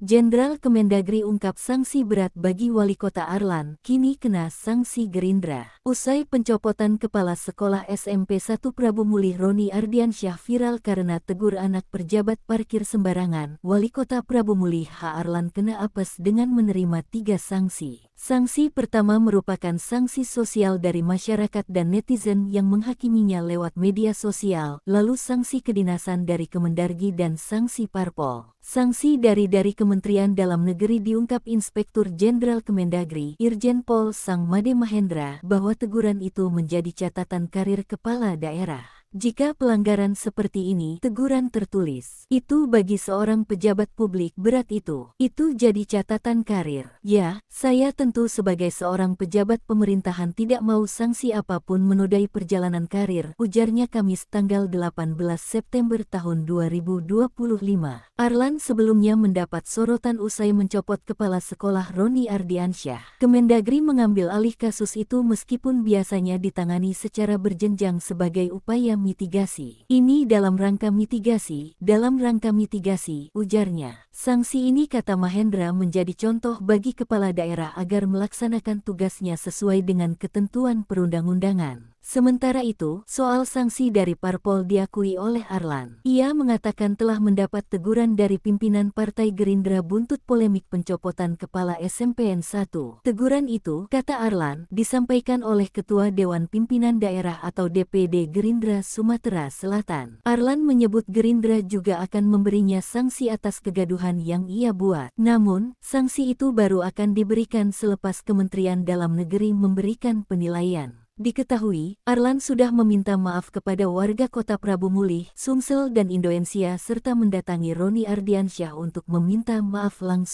Jenderal Kemendagri ungkap sanksi berat bagi Wali Kota Arlan, kini kena sanksi Gerindra. Usai pencopotan Kepala Sekolah SMP 1 Prabu Mulih Roni Ardiansyah viral karena tegur anak pejabat parkir sembarangan, Wali Kota Prabu Mulih H. Arlan kena apes dengan menerima 3 sanksi. Sanksi pertama merupakan sanksi sosial dari masyarakat dan netizen yang menghakiminya lewat media sosial, lalu sanksi kedinasan dari Kemendagri dan sanksi parpol. Sanksi dari Kementerian Dalam Negeri diungkap Inspektur Jenderal Kemendagri, Irjen Pol Sang Made Mahendra, bahwa teguran itu menjadi catatan karir kepala daerah. Jika pelanggaran seperti ini, teguran tertulis, itu bagi seorang pejabat publik berat itu jadi catatan karir. Ya, saya tentu sebagai seorang pejabat pemerintahan tidak mau sanksi apapun menodai perjalanan karir, ujarnya Kamis tanggal 18 September tahun 2025. Arlan sebelumnya mendapat sorotan usai mencopot Kepala Sekolah Roni Ardiansyah. Kemendagri mengambil alih kasus itu meskipun biasanya ditangani secara berjenjang sebagai upaya mitigasi. Ini dalam rangka mitigasi, ujarnya. Sanksi ini, kata Mahendra, menjadi contoh bagi kepala daerah agar melaksanakan tugasnya sesuai dengan ketentuan perundang-undangan. Sementara itu, soal sanksi dari parpol diakui oleh Arlan. Ia mengatakan telah mendapat teguran dari pimpinan Partai Gerindra buntut polemik pencopotan Kepala SMPN 1. Teguran itu, kata Arlan, disampaikan oleh Ketua Dewan Pimpinan Daerah atau DPD Gerindra Sumatera Selatan. Arlan menyebut Gerindra juga akan memberinya sanksi atas kegaduhan yang ia buat. Namun, sanksi itu baru akan diberikan selepas Kementerian Dalam Negeri memberikan penilaian. Diketahui, Arlan sudah meminta maaf kepada warga Kota Prabu Mulih, Sumsel dan Indonesia serta mendatangi Roni Ardiansyah untuk meminta maaf langsung.